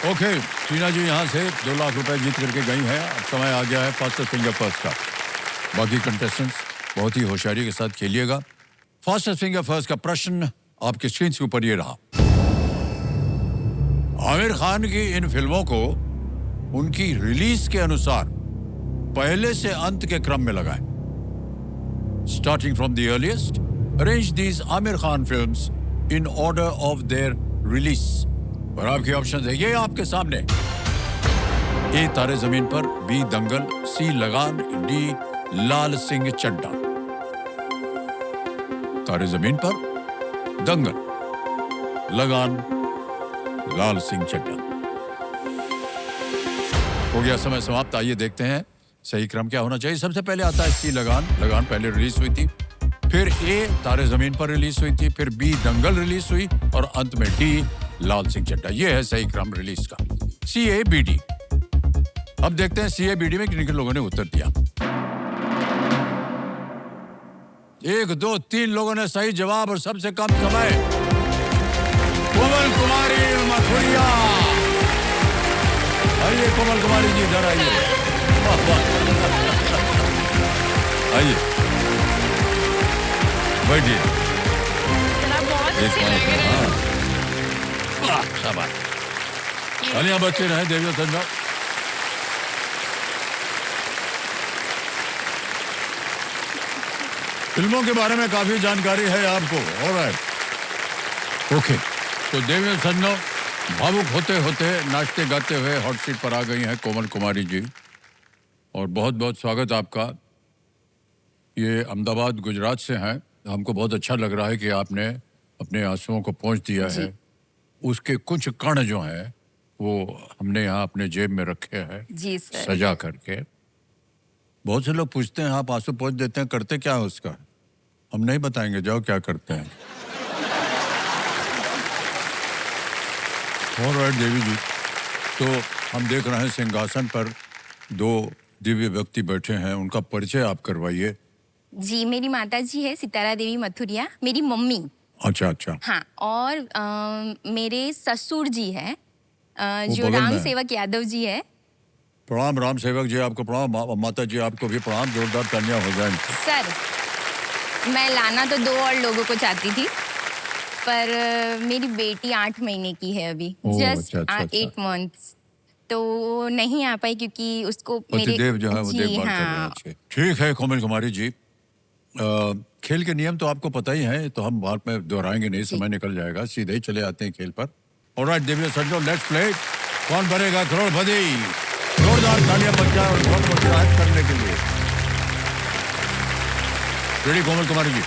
Okay, टीना जी यहाँ से 2 लाख रुपए जीत करके गई हैं। अब समय आ गया है फास्टेस्ट फिंगर फर्स्ट का। बाकी कंटेस्टेंट्स बहुत ही होशियारी के साथ खेलिएगा। फास्टेस्ट फिंगर फर्स्ट का प्रश्न आपके स्क्रीन के ऊपर ये रहा। आमिर खान की इन फिल्मों को उनकी रिलीज के अनुसार पहले से अंत के क्रम में लगाएं। Starting from the earliest, arrange these Aamir Khan films in order of their release. और आपके ऑप्शन है ये आपके सामने। ए तारे जमीन पर, बी दंगल, सी लगान, डी लाल सिंह चड्ढा। तारे जमीन पर, दंगल, लगान, लाल सिंह चड्ढा। हो गया समय समाप्त। आइए देखते हैं सही क्रम क्या होना चाहिए। सबसे पहले आता है सी लगान। लगान पहले रिलीज हुई थी, फिर ए तारे जमीन पर रिलीज हुई थी, फिर बी दंगल रिलीज हुई और अंत में डी लाल सिंह चड्ढा। ये है सही क्रम रिलीज का। CABD। अब देखते हैं CABD में किन किन लोगों ने उत्तर दिया। 1, 2, 3 लोगों ने सही जवाब और सबसे कम समय कोमल कुमारी मथुरिया। आइए कोमल कुमारी जी इधर आइए। आइए बैठिए। शाबाश। बच्चे रहे देवियों संजय। फिल्मों के बारे में काफी जानकारी है आपको। Alright, okay. तो देवियों संजय भावुक होते होते नाचते गाते हुए हॉट सीट पर आ गई हैं कोमल कुमारी जी। और बहुत बहुत स्वागत आपका। ये अहमदाबाद गुजरात से हैं। हमको बहुत अच्छा लग रहा है कि आपने अपने आंसुओं को पोंछ दिया है। उसके कुछ कण जो हैं वो हमने यहाँ अपने जेब में रखे हैं जी सर। सजा करके। बहुत से लोग पूछते हैं आप आंसू पोंछ देते हैं, करते क्या है उसका? हम नहीं बताएंगे, जाओ क्या करते हैं। ऑलराइट देवी जी, तो हम देख रहे हैं सिंहासन पर 2 दिव्य व्यक्ति बैठे हैं। उनका परिचय आप करवाइए। जी, मेरी माता जी है सितारा देवी मथुरिया, मेरी मम्मी। अच्छा। हाँ, और मेरे ससुर जी है जो बगल में राम है। सेवक यादव जी है। प्रणाम राम सेवक जी, आपको प्रणाम। माता जी आपको भी प्रणाम। जोरदार तालियां हो जाएं। सर, मैं लाना तो 2 और लोगों को चाहती थी, पर मेरी बेटी 8 महीने की है अभी, जस्ट 8 मंथ्स, तो नहीं आ पाई क्योंकि उसको मेरे पतिदेव जो है वो देखभाल कर रहे हैं। अच्छे, ठीक है कोमल कुमारी जी। खेल के नियम तो आपको पता ही है, तो हम बाद में दोहराएंगे नहीं, समय निकल जाएगा। सीधे ही चले आते हैं खेल पर। ऑलराइट देवियों संजो, लेट्स प्ले। कौन बनेगा करोड़पति? जोरदार तालियां बज जाए और बहुत प्रोत्साहित करने के लिए। रेडी कोमल कुमारी जी,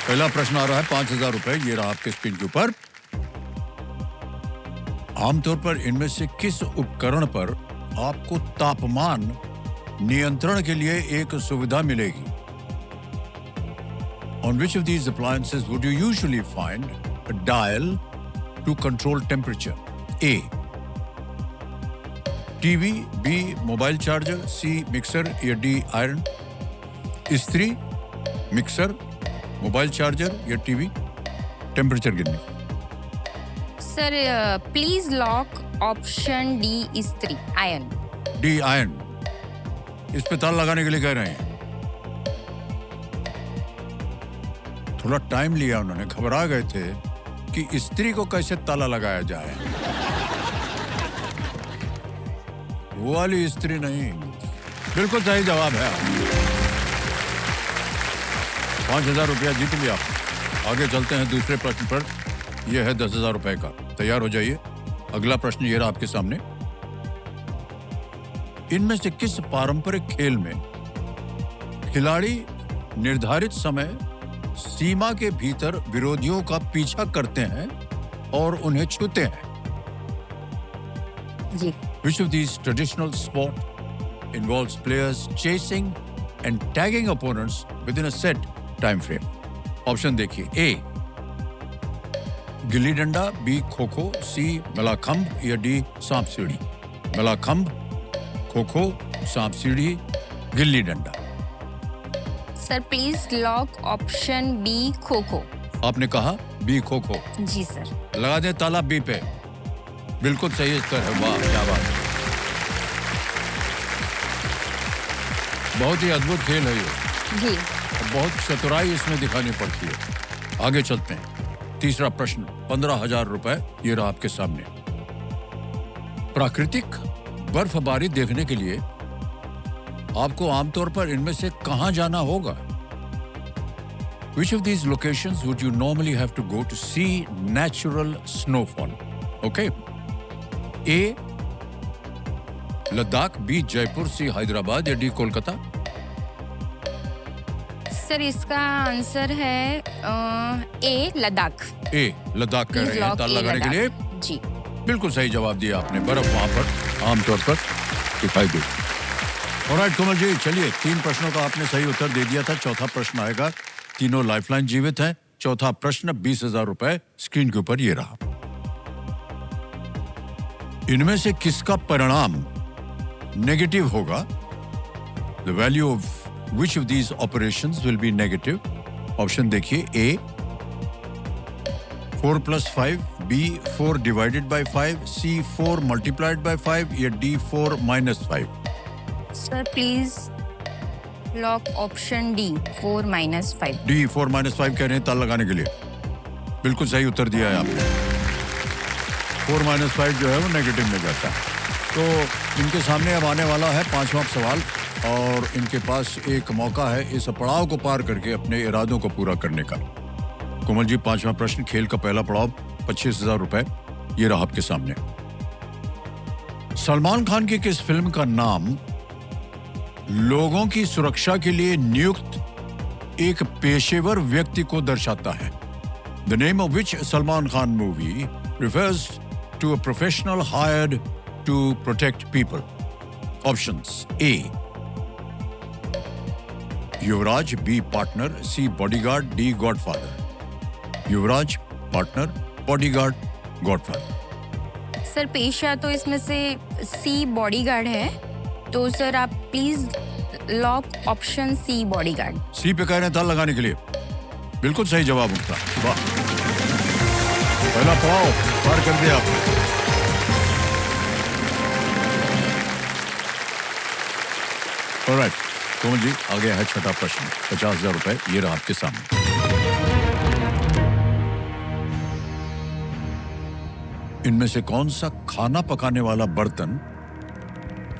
पहला प्रश्न आ रहा है 5000 रुपए। ये रहा आपके स्क्रीन के ऊपर। आमतौर पर इनमें से किस उपकरण पर आपको तापमान नियंत्रण के लिए एक सुविधा मिलेगी? On which of these appliances would you usually find a dial to control temperature? A. TV, B. Mobile charger, C. Mixer या D. Iron? इस्त्री, मिक्सर, मोबाइल चार्जर या टीवी? टेम्परेचर गिरने। Sir please lock option D इस्त्री, iron. D iron. इस पे ताला लगाने के लिए कह रहे हैं। थोड़ा टाइम लिया उन्होंने, घबरा गए थे कि इस्त्री को कैसे ताला लगाया जाए। वो वाली इस्त्री नहीं। बिल्कुल सही जवाब है। 5000 रुपया जीत लिया। आगे चलते हैं दूसरे प्रश्न पर। यह है 10,000 रुपए का। तैयार हो जाइए। अगला प्रश्न ये रहा आपके सामने। इनमें से किस पारंपरिक खेल में खिलाड़ी निर्धारित समय सीमा के भीतर विरोधियों का पीछा करते हैं और उन्हें छूते हैं? जी। Which of these traditional sport involves players chasing and tagging opponents within a set time frame? Option देखिए। ए गिल्ली डंडा, बी खो खो, सी मलाखंब या डी सांप सीढ़ी? मलाखंब, खो खो, सांप सीढ़ी, गिल्ली डंडा। Sir please lock option B, kho kho. आपने कहा बी खो खो। जी सर। लगा दें ताला बी पे। बिल्कुल सही उत्तर है। वाह क्या बात है, बहुत ही अद्भुत खेल है ये। जी और बहुत चतुराई इसमें दिखानी पड़ती है। आगे चलते हैं। तीसरा प्रश्न, 15,000 रुपए ये रहा आपके सामने। प्राकृतिक बर्फबारी देखने के लिए आपको आमतौर पर इनमें से कहां जाना होगा? Which of these locations would you normally have to go to see natural snowfall? Okay. A. Ladakh, B. Jaipur, C. Hyderabad या D. कोलकाता? सर इसका आंसर है ए लद्दाख। A. लद्दाख कह रहे हैं ताल लगाने के लिए। जी बिल्कुल सही जवाब दिया आपने। बर्फ वहां पर आमतौर पर दिखाई देती। ऑलराइट कोमल जी, चलिए 3 प्रश्नों का आपने सही उत्तर दे दिया था। चौथा प्रश्न आएगा। तीनों लाइफलाइन जीवित हैं। चौथा प्रश्न 20,000 रुपए स्क्रीन के ऊपर ये रहा। इनमें से किसका परिणाम नेगेटिव होगा? The value of which of these operations will be negative? Option देखिए। ए 4 + 5, B 4 / 5, C 4 × 5 या D 4 - 5? Sir please lock option D 4 - 5। D 4 - 5 कह रहे हैं ताल लगाने के लिए। बिल्कुल सही उत्तर दिया है आपने। 4 - 5 जो है वो नेगेटिव में जाता है। तो इनके सामने अब आने वाला है 5वां सवाल और इनके पास एक मौका है इस पड़ाव को पार करके अपने इरादों को पूरा करने का। कोमल जी, 5वां प्रश्न, खेल का पहला पड़ाव 25,000 रुपए ये रहा आपके सामने। सलमान खान की किस फिल्म का नाम लोगों की सुरक्षा के लिए नियुक्त एक पेशेवर व्यक्ति को दर्शाता है? The name of which Salman Khan movie refers to a professional hired to protect people? Options: A. Yuvraj, B. Partner, C. Bodyguard, D. Godfather? Yuvraj, partner, bodyguard, godfather? Sir पेशा तो इसमें से सी बॉडीगार्ड है, तो सर आप please lock option C bodyguard. C पे कह रहे हैं ताल लगाने के लिए। बिल्कुल सही जवाब उनका। वाह, पहला पड़ाव पार कर दिया आपने। ऑलराइट कोमल जी, आगे है छठा प्रश्न, 50,000 रुपए ये रहा आपके सामने। इनमें से कौन सा खाना पकाने वाला बर्तन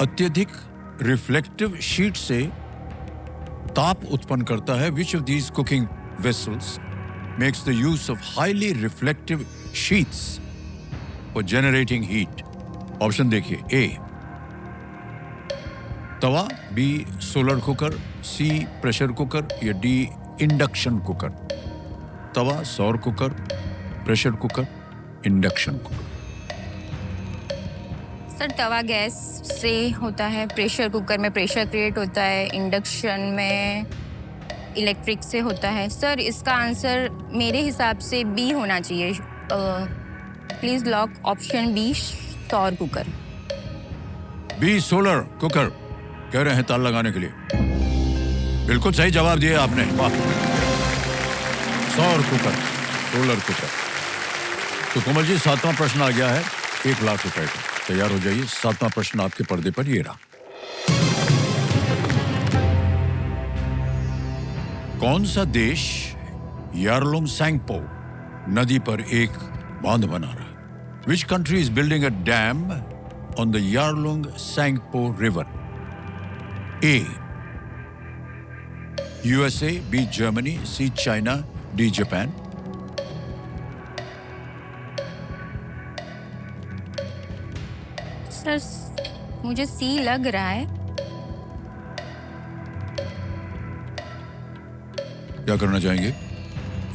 अत्यधिक रिफ्लेक्टिव शीट से ताप उत्पन्न करता है? Which of these cooking vessels makes the use of highly reflective sheets for generating heat? Option देखिए। A tawa, B solar cooker, C pressure cooker या डी इंडक्शन कुकर? तवा, सौर cooker, pressure cooker, induction cooker? Sir तवा gas से होता है, pressure cooker में pressure create होता है, इंडक्शन में इलेक्ट्रिक से होता है। सर इसका आंसर मेरे हिसाब से बी होना चाहिए। प्लीज लॉक ऑप्शन बी सौर कुकर। बी सोलर कुकर कह रहे हैं ताल लगाने के लिए। बिल्कुल सही जवाब दिया आपने। वाह, सौर कुकर, सोलर कुकर। तो कोमल जी, 7वां प्रश्न आ गया है 1 लाख रुपए का। तैयार हो जाइए। 7वां प्रश्न आपके पर्दे पर ये रहा। कौन सा देश यारलुंग सैंगपो नदी पर एक बांध बना रहा है? Which country is building a dam on the Yarlung Tsangpo river? A USA, B Germany, C China, D Japan? Sir मुझे सी लग रहा है। क्या करना चाहेंगे?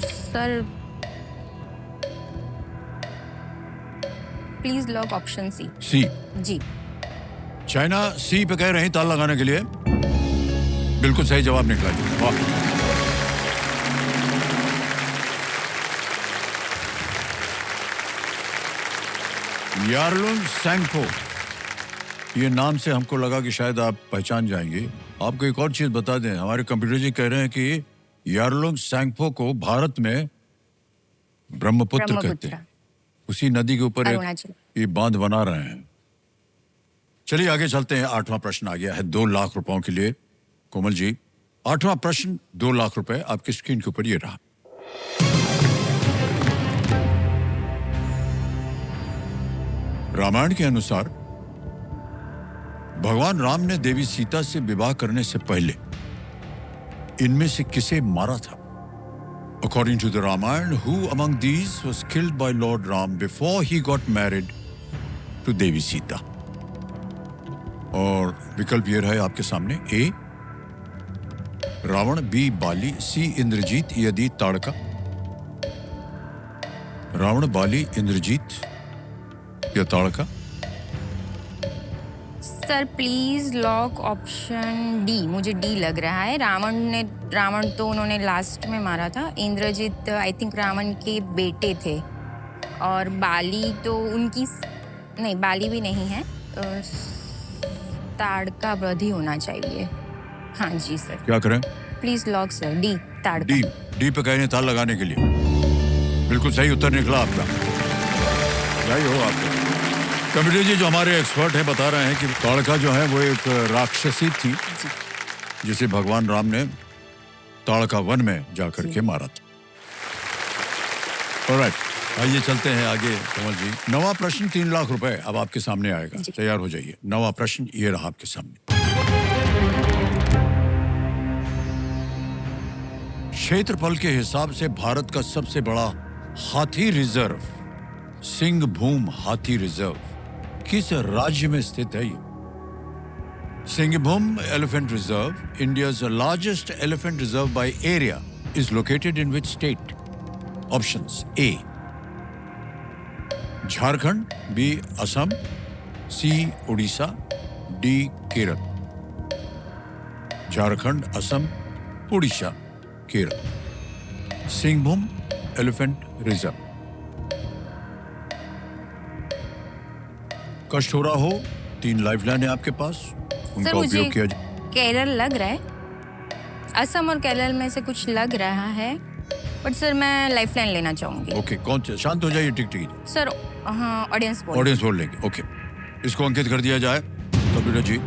Sir please lock option C. C? जी चाइना सी पे कह रहे हैं ताल लगाने के लिए। बिल्कुल सही जवाब निकला जी। वाह, यारलुंग सैंगपो, ये नाम से हमको लगा कि शायद आप पहचान जाएंगे। आपको एक और चीज बता दें, हमारे कंप्यूटर जी कह रहे हैं कि यारलुंग सैंगपो को भारत में ब्रह्मपुत्र कहते हैं। उसी नदी के ऊपर एक अरुणाचल। ये बांध बना रहे हैं। चलिए आगे चलते हैं। 8वां प्रश्न आ गया है 2 लाख रुपयों के लिए। कोमल जी, 8वां प्रश्न 2 लाख रुपए आपकी स्क्रीन के ऊपर ये रहा। रामायण के अनुसार भगवान राम ने देवी सीता से विवाह करने से पहले इनमें से किसे मारा था? According to the Ramayana, who among these was killed by Lord Ram before he got married to Devi Sita? और विकल्प ये रहे आपके सामने। A Ravan, B Bali, C Indrajit या डी ताड़का। रावण, बाली, इंद्रजीत या Tadaka. Sir please lock option D, मुझे डी लग रहा है। रावण तो उन्होंने लास्ट में मारा था। इंद्रजीत आई थिंक रावण के बेटे थे, और बाली तो उनकी नहीं, बाली भी नहीं है। ताड़का वधि होना चाहिए। हाँ जी सर। क्या करें? Please lock sir, D Tadaka. D पे कहीं ताल लगाने के लिए बिल्कुल सही उत्तर निकला आपका। सही हो आपका। कमिटी जी, जो हमारे एक्सपर्ट हैं, बता रहे हैं कि ताड़का जो है वो एक राक्षसी थी जिसे भगवान राम ने ताड़का वन में जाकर के मारा था। ऑलराइट, आइए चलते हैं आगे। कमल जी, 9वां प्रश्न 3 लाख रुपए अब आपके सामने आएगा। तैयार हो जाइए। 9वां प्रश्न ये रहा आपके सामने। क्षेत्रफल के हिसाब से भारत का सबसे बड़ा हाथी रिजर्व सिंहभूम हाथी रिजर्व किस राज्य में स्थित है? Singhbhum elephant reserve, India's largest elephant reserve by area, is located in which state? Options: A Jharkhand, B Assam, C Orissa, D Kerala. Jharkhand, Assam, Orissa, Kerala. Singhbhum elephant reserve. कष्ट हो रहा हो, 3 लाइफलाइन है आपके पास, उनका उपयोग किया जाए। केरल लग रहा है, असम और केरल में से कुछ लग रहा है, बट सर मैं लाइफलाइन लेना चाहूंगी। ओके, कौन से? शांत हो जाइए, टिक टिक। सर हाँ, ऑडियंस पोल लेंगे। ओके, इसको अंकित कर दिया जाए। कंप्यूटर जी,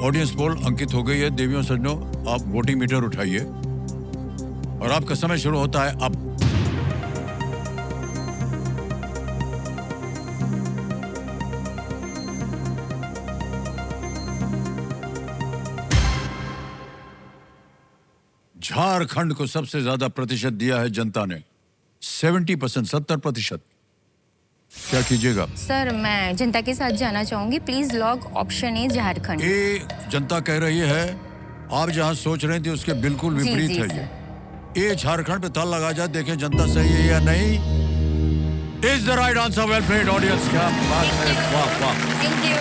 ऑडियंस पोल अंकित हो गई है। देवियों सज्जनों, आप वोटिंग मीटर उठाइए और आपका समय शुरू होता है अब। झारखंड को सबसे ज्यादा प्रतिशत दिया है जनता ने, 70%, 70%। क्या कीजिएगा? सर मैं जनता के साथ जाना चाहूंगी। Please lock option A Jharkhand. A जनता कह रही है, आप जहां सोच रहे थे उसके बिल्कुल विपरीत है ये। ए झारखंड पे ताल लगा जाए, देखें जनता सही है या नहीं। Is the right answer. Well played audience. क्या बात है, वाह वाह। Thank you.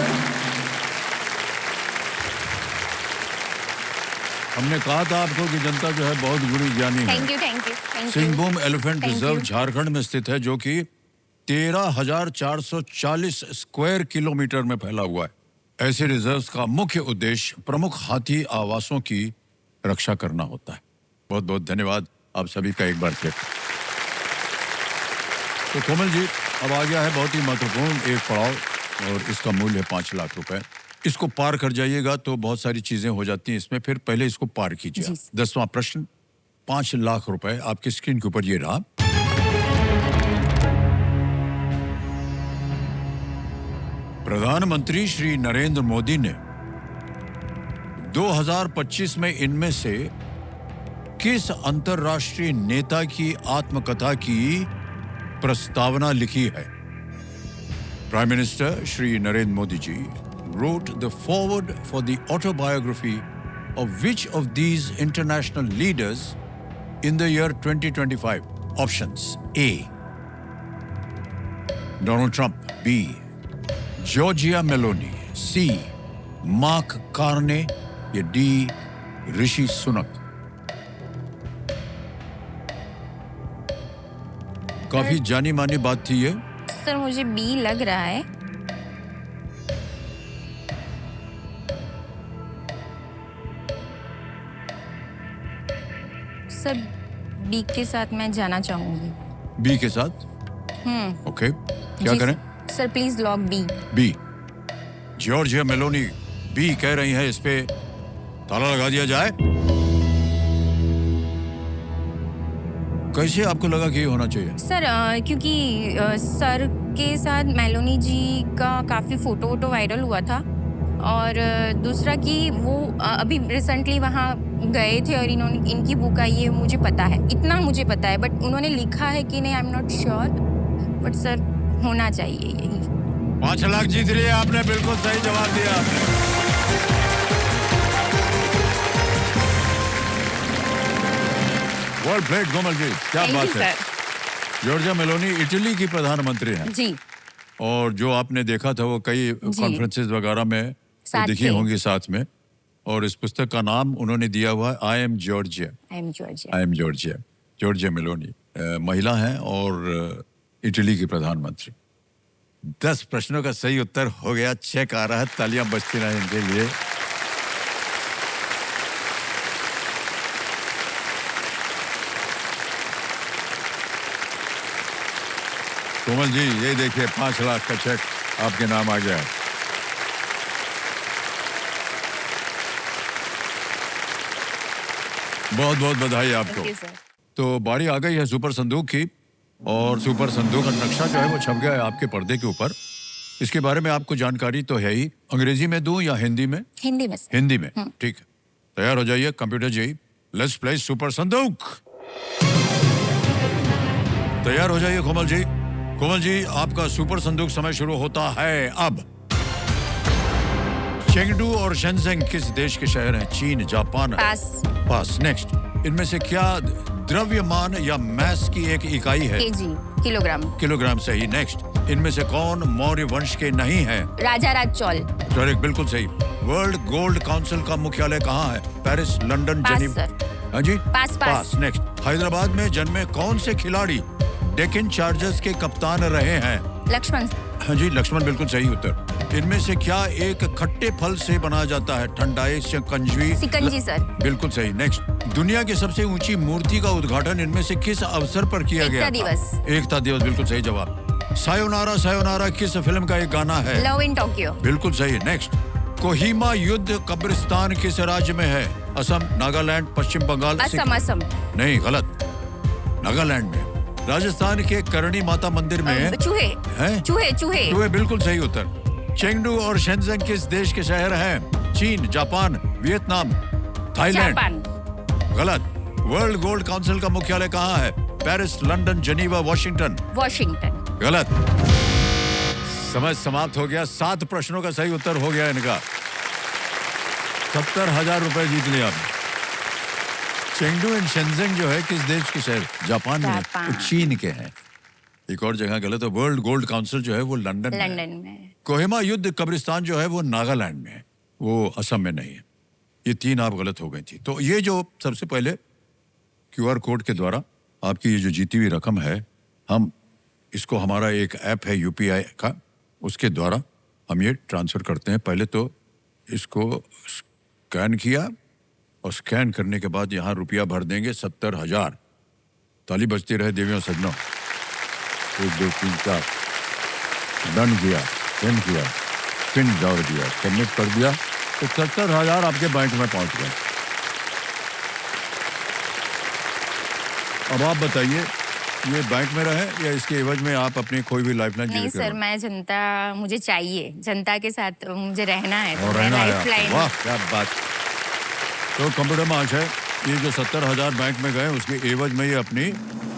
हमने कहा था आपको कि जनता जो है बहुत गुणी ज्ञानी है। Thank you. Singhbhum elephant Thank reserve you. Jharkhand में स्थित है, जो कि 13,440 स्क्वायर किलोमीटर में फैला हुआ है। ऐसे रिजर्व्स का मुख्य उद्देश्य प्रमुख हाथी आवासों की रक्षा करना होता है। बहुत बहुत धन्यवाद आप सभी का एक बार फिर। तो कोमल जी, अब आ गया है बहुत ही महत्वपूर्ण एक पड़ाव और इसका मूल्य है 5 लाख रुपए। इसको पार कर जाइएगा तो बहुत सारी चीजें हो जाती हैं इसमें, फिर पहले इसको पार कीजिए। 10वां प्रश्न 5 लाख रुपए आपकी स्क्रीन के ऊपर ये रहा। प्रधानमंत्री श्री नरेंद्र मोदी ने 2025 में इनमें से किस अंतर्राष्ट्रीय नेता की आत्मकथा की प्रस्तावना लिखी है? Prime minister Shri Narendra Modi ji wrote the foreword for the autobiography of which of these international leaders in the year 2025? Options: A Donald Trump, B Giorgia Meloni, C Mark Carney या D ऋषि सुनक। काफी जानी मानी बात थी ये। सर मुझे बी लग रहा है। सर बी के साथ मैं जाना चाहूंगी। बी के साथ? ओके, क्या जी, करें? Sir please lock B. B, Georgia Meloni B कह रही है, इस पे ताला लगा दिया जाए। कैसे आपको लगा कि ये होना चाहिए? सर क्योंकि सर के साथ मेलोनी जी का काफ़ी फ़ोटो वोटो वायरल हुआ था, और दूसरा कि वो अभी रिसेंटली वहाँ गए थे और इन्होंने इनकी बुक आई है, मुझे पता है, इतना मुझे पता है, बट उन्होंने लिखा है कि नहीं I am not sure, but sir होना चाहिए यही। 5 लाख जीत लिए आपने, बिल्कुल सही जवाब दिया आपने। वर्ल्ड प्लेट कोमल जी, क्या Thank बात you, है। सर। जॉर्जिया मेलोनी इटली की प्रधानमंत्री हैं, जी, और जो आपने देखा था वो कई कॉन्फ्रेंसेस वगैरह में साथ दिखी थे। होंगी साथ में, और इस पुस्तक का नाम उन्होंने दिया हुआ है I am Georgia. I am Georgia. I am Georgia, Giorgia Meloni महिला हैं और इटली की प्रधानमंत्री। 10 प्रश्नों का सही उत्तर हो गया, चेक आ रहा है, तालियां बजती रहे इनके लिए। कोमल जी, ये देखिए 5 लाख का चेक आपके नाम आ गया है। बहुत बहुत बधाई आपको। Thank you, sir. तो बारी आ गई है सुपर संदूक की, और सुपर संदूक का नक्शा जो है वो छप गया है आपके पर्दे के ऊपर। इसके बारे में आपको जानकारी तो है ही, अंग्रेजी में दूं या हिंदी में? हिंदी में सर। हिंदी में, ठीक है। तैयार हो जाइए computer ji, let's play super Sandook. तैयार हो जाइए कोमल जी। कोमल जी, आपका सुपर संदूक समय शुरू होता है अब। चेंगडू और शेंजेंग किस देश के शहर हैं? चीन, जापान? पास। पास। नेक्स्ट, इनमें से क्या द्रव्यमान या मैस की एक इकाई है? KG, kilogram. किलोग्राम। सही। नेक्स्ट, इनमें से कौन मौर्य वंश के नहीं है? राजा राज चौल। करेक्ट, बिल्कुल सही। वर्ल्ड गोल्ड काउंसिल का मुख्यालय कहाँ है? पेरिस, लंदन, पास, जेनीवा? सर। हाँ जी, पास। नेक्स्ट, हैदराबाद में जन्मे कौन से खिलाड़ी डेक्कन चार्जर्स के कप्तान रहे हैं? लक्ष्मण। हाँ जी, लक्ष्मण, बिल्कुल सही उत्तर। इनमें से क्या एक खट्टे फल से बना जाता है? ठंडाई, शिकंजी? सिकंजी, सर। बिल्कुल सही। नेक्स्ट, दुनिया की सबसे ऊंची मूर्ति का उद्घाटन इनमें से किस अवसर पर किया गया? एकता दिवस। एकता दिवस, बिल्कुल सही जवाब। सायोनारा सायोनारा किस फिल्म का एक गाना है? Love in Tokyo. बिल्कुल सही। नेक्स्ट, कोहिमा युद्ध कब्रिस्तान किस राज्य में है? असम, नागालैंड, पश्चिम बंगाल? असम। नहीं, गलत, नागालैंड में। राजस्थान के करणी माता मंदिर में चूहे हैं? चूहे, बिल्कुल सही उत्तर। चेंगडू और शेंजेंग किस देश के शहर हैं? चीन, जापान, वियतनाम, थाईलैंड? जापान। गलत। वर्ल्ड गोल्ड काउंसिल का मुख्यालय कहाँ है? Paris, London, Geneva, Washington? Washington. गलत। समय समाप्त हो गया। 7 प्रश्नों का सही उत्तर हो गया इनका। 70,000 रुपए जीत लिया आपने। चेंगडू एंड शेंजेंग जो है किस देश के शहर? जापान में। जापान। वो चीन के हैं। एक और जगह गलत है। वर्ल्ड गोल्ड काउंसिल जो है वो लंदन में है। लंदन में। कोहिमा युद्ध कब्रिस्तान जो है वो नागालैंड में है, वो असम में नहीं है। ये 3 आप गलत हो गई थी। तो ये जो सबसे पहले QR कोड के द्वारा आपकी ये जो जीती हुई रकम है, हम इसको, हमारा एक ऐप है UPI का, उसके द्वारा हम ये ट्रांसफर करते हैं। पहले तो इसको स्कैन किया, और स्कैन करने के बाद यहाँ रुपया भर देंगे 70,000। ताली बजती रहे देवियों सज्जनों। 1 2 3 4, डन किया, सेंड किया, पिन डाल दिया, सबमिट कर दिया, तो 70,000 आपके बैंक में पहुंच गए। अब आप बताइए, ये बैंक में रहे या इसके एवज में आप अपनी कोई भी लाइफलाइन? नहीं सर, मैं जनता, मुझे चाहिए, जनता के साथ मुझे रहना है। और रहना है। लाइफलाइन। वाह, क्या बात। तो कंप्यूटर में आज है, ये जो 70,000 बैंक में गए, उसके एवज में ये अपनी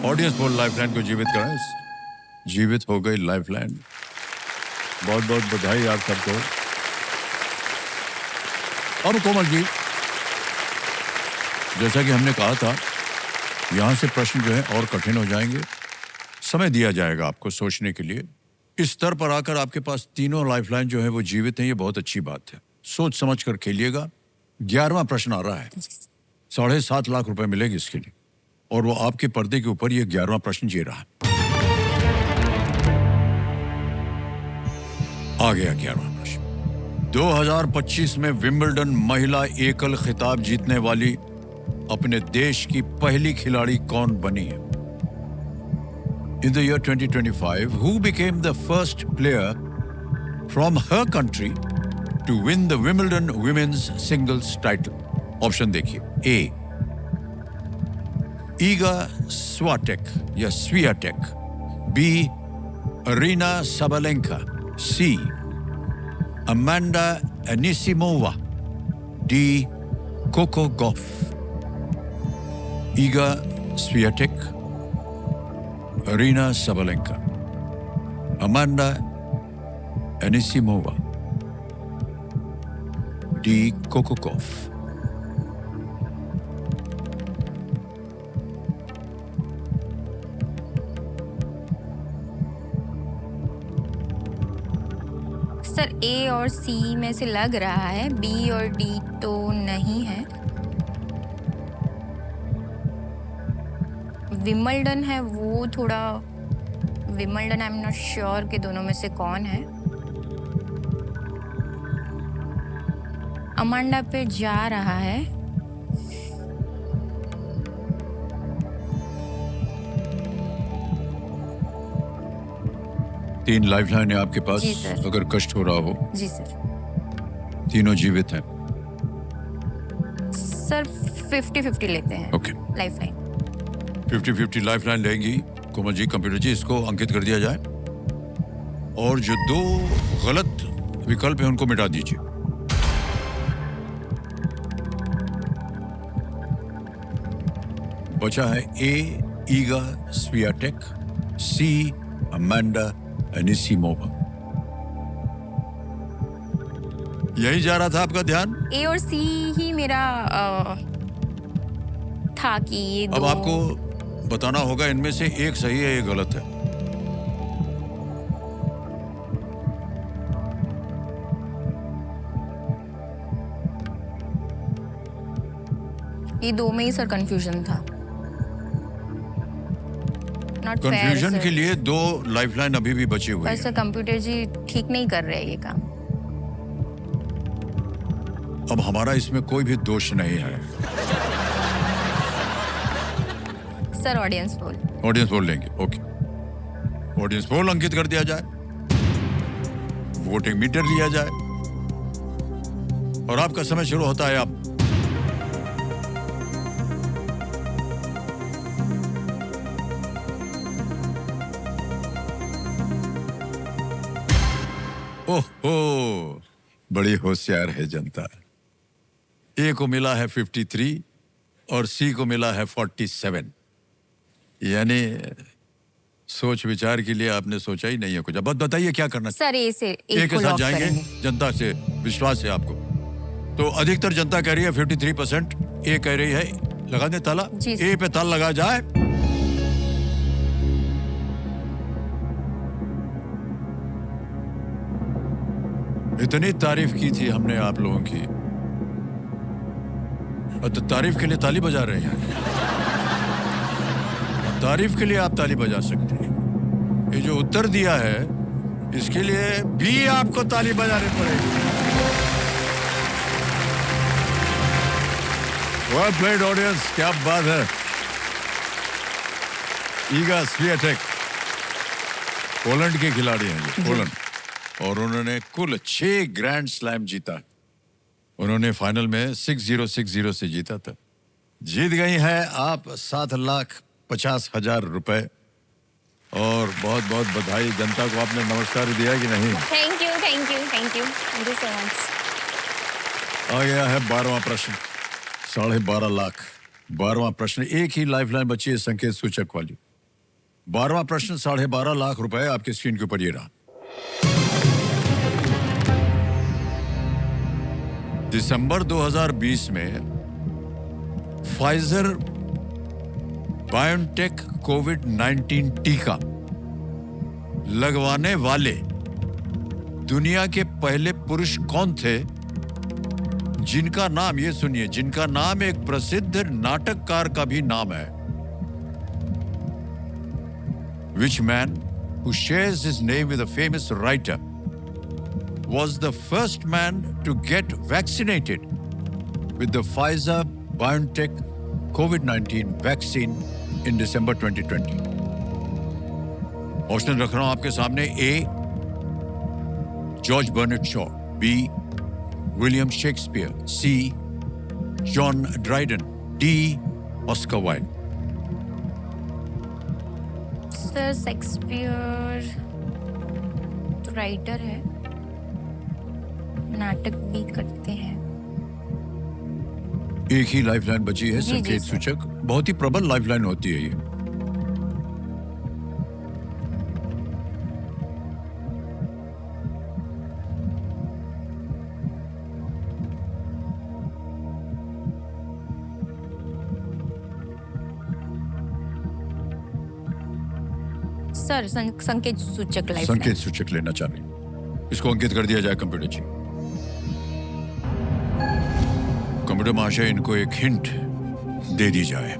ऑडियंस पोल लाइफलाइन को जीवित कराएं। जीवित हो गई लाइफलाइन। बहुत बहुत बधाई आप सबको। अब कोमल जी, जैसा कि हमने कहा था, यहां से प्रश्न जो है और कठिन हो जाएंगे। समय दिया जाएगा आपको सोचने के लिए। इस स्तर पर आकर आपके पास तीनों लाइफलाइन जो है वो जीवित हैं, ये बहुत अच्छी बात है। सोच समझ कर खेलिएगा। 11वां प्रश्न आ रहा है। 7.5 लाख रुपए मिलेंगे इसके लिए, और वो आपके पर्दे के ऊपर ये 11वां प्रश्न जी रहा है। आ गया 11वां प्रश्न। 2025 में विंबलडन महिला एकल खिताब जीतने वाली अपने देश की पहली खिलाड़ी कौन बनी है? in the year 2025, who became the first player from her country to win the Wimbledon women's singles title? Option देखिए. A. Iga Swiatek या Swiatek. B. Aryna Sabalenka. C. Amanda Anisimova. D. Coco Gauff. Iga Swiatek, Aryna Sabalenka, Amanda Anisimova, D. Coco Gauff. Sir A और C में से लग रहा है, B और D तो नहीं है। विम्बल्डन है वो थोड़ा, Wimbledon I am not sure कि दोनों में से कौन है। अमांडा पे जा रहा है। तीन लाइफलाइन है आपके पास। जी सर। अगर कष्ट हो रहा हो। जी सर। तीनों जीवित हैं। सर 50-50 लेते हैं। ओके। लाइफलाइन 50-50 लाइफलाइन लेंगी। कोमल जी, कंप्यूटर जी, इसको अंकित कर दिया जाए और जो दो गलत विकल्प हैं उनको मिटा दीजिए। बचा है A. Iga Swiatek, C. Amanda Anisimova. यही जा रहा था आपका ध्यान? ए और सी ही मेरा था कि ये अब दो। आपको बताना होगा इनमें से एक सही है, एक गलत है। ये दो में ही सर कंफ्यूजन था। Not fair, confusion sir. के लिए दो लाइफलाइन अभी भी बची हुई पर है। सर कंप्यूटर जी ठीक नहीं कर रहे ये काम। अब हमारा इसमें कोई भी दोष नहीं है। Sir audience poll. Audience poll लेंगे। ओके, ऑडियंस पोल अंकित कर दिया जाए, वोटिंग मीटर लिया जाए और आपका समय शुरू होता है अब। ओहो, बड़ी होशियार है जनता। ए को मिला है 53 और सी को मिला है 47। यानी सोच विचार के लिए आपने सोचा ही नहीं है कुछ। अब बताइए क्या करना। सर ए से ए के साथ जाएंगे। जनता से विश्वास है आपको, तो अधिकतर जनता कह रही है 53%। ए कह रही है लगा दे ताला। ए पे ताला लगा जाए। इतनी तारीफ की थी हमने आप लोगों की, और तो तारीफ के लिए ताली बजा रहे हैं। तारीफ के लिए आप ताली बजा सकते हैं। ये जो उत्तर दिया है इसके लिए भी आपको ताली बजानी पड़ेगी। वेल प्लेड ऑडियंस, क्या बात है। ईगा स्वियाटेक पोलैंड के खिलाड़ी हैं ये, पोलैंड, और उन्होंने कुल 6 ग्रैंड स्लैम जीता। उन्होंने फाइनल में 6-0 से जीता था। जीत गई हैं आप 7,50,000 रुपए। और बहुत बहुत बधाई। जनता को आपने नमस्कार दिया कि नहीं? Thank you thank you thank you thank you so much. आ गया है 12वां प्रश्न, 12.5 लाख। 12वां प्रश्न, एक ही लाइफलाइन बची है संकेत सूचक वाली। 12वां प्रश्न 12.5 लाख रुपए आपके स्क्रीन के ऊपर ये रहा। दिसंबर 2020 में फाइजर बायोटेक कोविड-19 टीका लगवाने वाले दुनिया के पहले पुरुष कौन थे, जिनका नाम, ये सुनिए, जिनका नाम एक प्रसिद्ध नाटककार का भी नाम है। Which man who shares his name with a famous writer was the first man to get vaccinated with the Pfizer-BioNTech COVID-19 vaccine in December 2020? Option रख रहा हूं आपके सामने। A George Bernard Shaw, B William Shakespeare, C John Dryden, D Oscar Wilde. Sir Shakespeare तो writer है, नाटक भी करते हैं। एक ही लाइफलाइन बची है, जी, जी, संकेत सर। सूचक। बहुत ही प्रबल लाइफलाइन होती है ये। सर संकेत सूचक लाइफ संकेत सूचक लेना चाह रही हूं। इसको अंकित कर दिया जाए कंप्यूटर जी। कंप्यूटर महाशय, इनको एक हिंट दे दी जाए।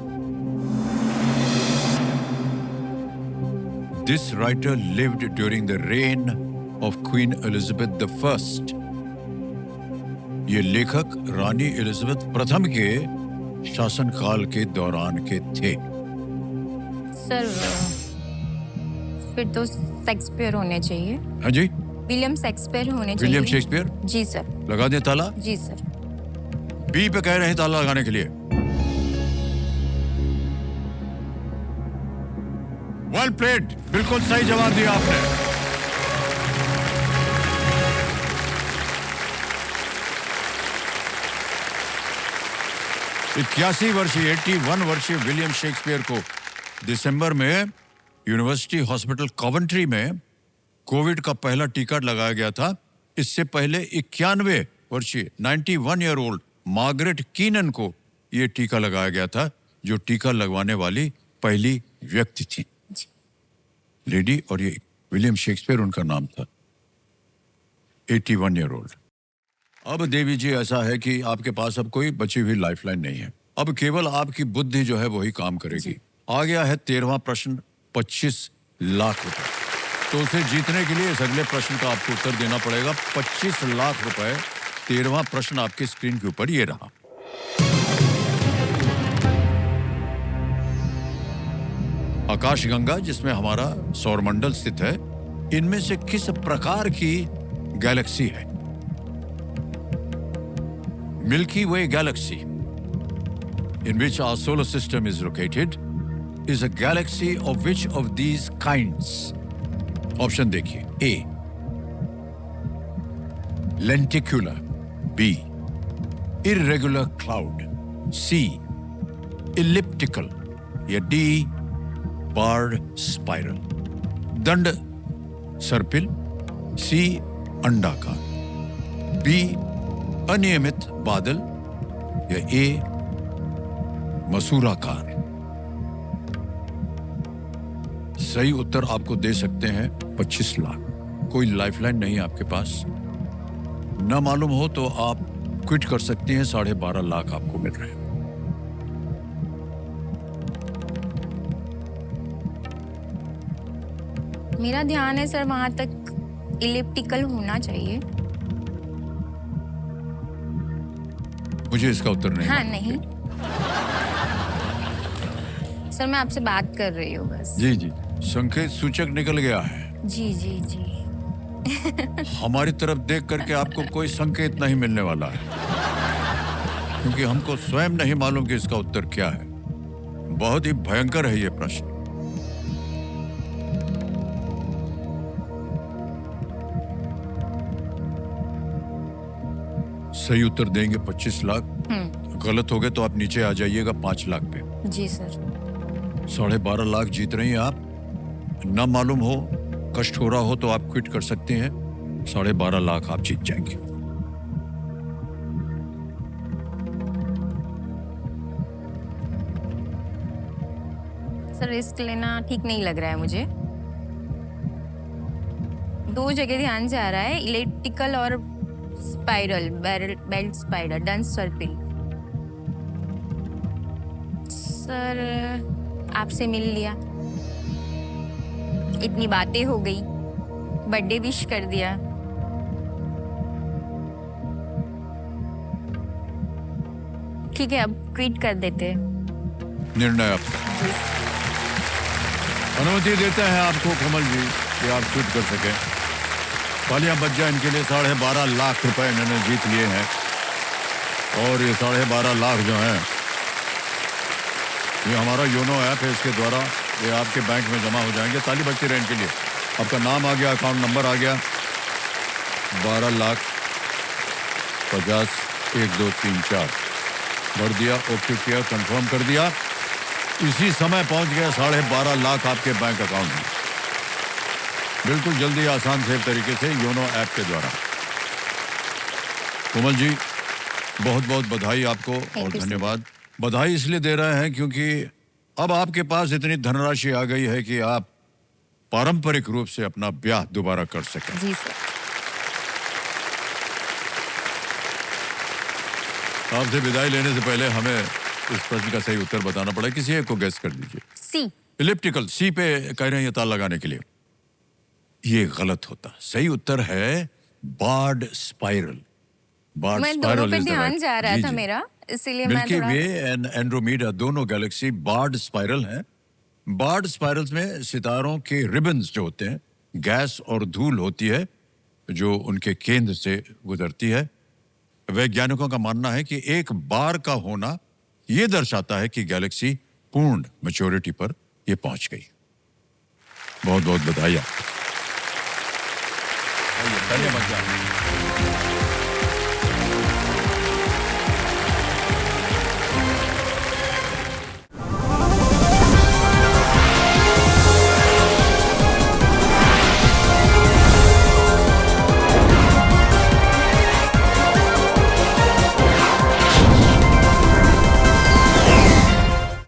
This writer lived during the rain of queen Elizabeth the first. ये लेखक रानी एलिजाबेथ प्रथम के शासनकाल के दौरान के थे। सर फिर तो शेक्सपियर होने चाहिए। हाँ जी, विलियम शेक्सपियर होने चाहिए। William Shakespeare. जी सर। लगा दें ताला। जी सर। बी पे कह रहे हैं ताला लगाने के लिए। वेल प्लेड, बिल्कुल सही जवाब दिया आपने। इक्यासी वर्षीय 81 वर्षीय विलियम शेक्सपियर को दिसंबर में यूनिवर्सिटी हॉस्पिटल कॉवेंट्री में कोविड का पहला टीका लगाया गया था। इससे पहले 91 वर्षीय 91 ईयर ओल्ड मार्गरेट कीनन को यह टीका लगाया गया था, जो टीका लगवाने वाली पहली व्यक्ति थी लेडी, और ये विलियम शेक्सपियर उनका नाम था। 81 ईयर ओल्ड। अब देवी जी, ऐसा है कि आपके पास अब कोई बची हुई लाइफलाइन नहीं है। अब केवल आपकी बुद्धि जो है वही काम करेगी। आ गया है 13वां प्रश्न, 25 लाख रुपए। तो उसे जीतने के लिए इस अगले प्रश्न का आपको उत्तर देना पड़ेगा। 25 लाख रुपए। 13वां प्रश्न आपके स्क्रीन के ऊपर ये रहा। आकाशगंगा, जिसमें हमारा सौरमंडल स्थित है, इनमें से किस प्रकार की गैलेक्सी है? Milky way Galaxy, in which our solar system is located, is a galaxy of which of these kinds? Option देखिए। A lenticular, B irregular cloud, C elliptical या D barred spiral। दंड सर्पिल, C अंडाकार, B अनियमित बादल या A मसूराकार। सही उत्तर आपको दे सकते हैं 25 लाख। कोई लाइफलाइन नहीं है आपके पास। न मालूम हो तो आप क्विट कर सकती हैं। 12.5 लाख आपको मिल रहे हैं। मेरा ध्यान है सर वहां तक इलिप्टिकल होना चाहिए। मुझे इसका उत्तर नहीं। हाँ नहीं सर, मैं आपसे बात कर रही हूँ बस। जी जी, संकेत सूचक निकल गया है। जी जी जी। हमारी तरफ देख करके आपको कोई संकेत नहीं मिलने वाला है, क्योंकि हमको स्वयं नहीं मालूम कि इसका उत्तर क्या है। बहुत ही भयंकर है ये प्रश्न। सही उत्तर देंगे 25 लाख। गलत हो गए तो आप नीचे आ जाइएगा 5 लाख पे। जी सर। 12.5 लाख जीत रही हैं आप। न मालूम हो, कष्ट हो रहा हो तो आप क्विट कर सकते हैं। 12.5 लाख आप जीत जाएंगे। सर रिस्क लेना ठीक नहीं लग रहा है मुझे। 2 जगह ध्यान से आ रहा है, इलेक्ट्रिकल और स्पाइरल, बेल्ट स्पाइडर, डंस सर्पिल। सर आपसे मिल लिया, इतनी बातें हो गई, बर्थडे विश कर दिया। ठीक है, अब क्विट कर देते हैं। निर्णय आपका। अनुमति देते हैं आपको कोमल जी कि आप शूट कर सकें। तालियां बज जाए इनके लिए। 12.5 लाख रुपए इन्होंने जीत लिए हैं और ये 12.5 लाख जो हैं ये हमारा योनो ऐप है, इसके द्वारा ये आपके बैंक में जमा हो जाएंगे। ताली बजती रहे इनके लिए। आपका नाम आ गया, अकाउंट नंबर आ गया। 12,50,1234 भर दिया, ओके किया, कंफर्म कर दिया। इसी समय पहुंच गया 12.5 लाख आपके बैंक अकाउंट में। बिल्कुल जल्दी, आसान सेफ तरीके से योनो ऐप के द्वारा। कोमल जी बहुत बहुत बधाई आपको और धन्यवाद। बधाई इसलिए दे रहे हैं क्योंकि अब आपके पास इतनी धनराशि आ गई है कि आप पारंपरिक रूप से अपना ब्याह दोबारा कर सकें। जी सर। आपसे विदाई लेने से पहले हमें इस प्रश्न का सही उत्तर बताना पड़ा। किसी एक को गेस कर दीजिए। सी। इलिप्टिकल, सी पे कह रहे हैं ये ताल लगाने के लिए। ये गलत होता। सही उत्तर है बार्ड स्पाइरल। बार्ड मैं स्पाइरल दोनों पे is the ध्यान right- जा रहा जी, था जी। मेरा, इसीलिए मैं मिल्की थोड़ा वे एंड एंड्रोमेडा दोनों गैलेक्सी बार्ड स्पाइरल हैं। बार्ड स्पाइरल्स में सितारों के रिबन्स जो होते हैं, गैस और धूल होती है जो उनके केंद्र से गुजरती है। वैज्ञानिकों का मानना है कि एक बार का होना यह दर्शाता है कि गैलेक्सी पूर्ण मैच्योरिटी पर यह पहुंच गई। बहुत बहुत बधाई आपको। धन्यवाद।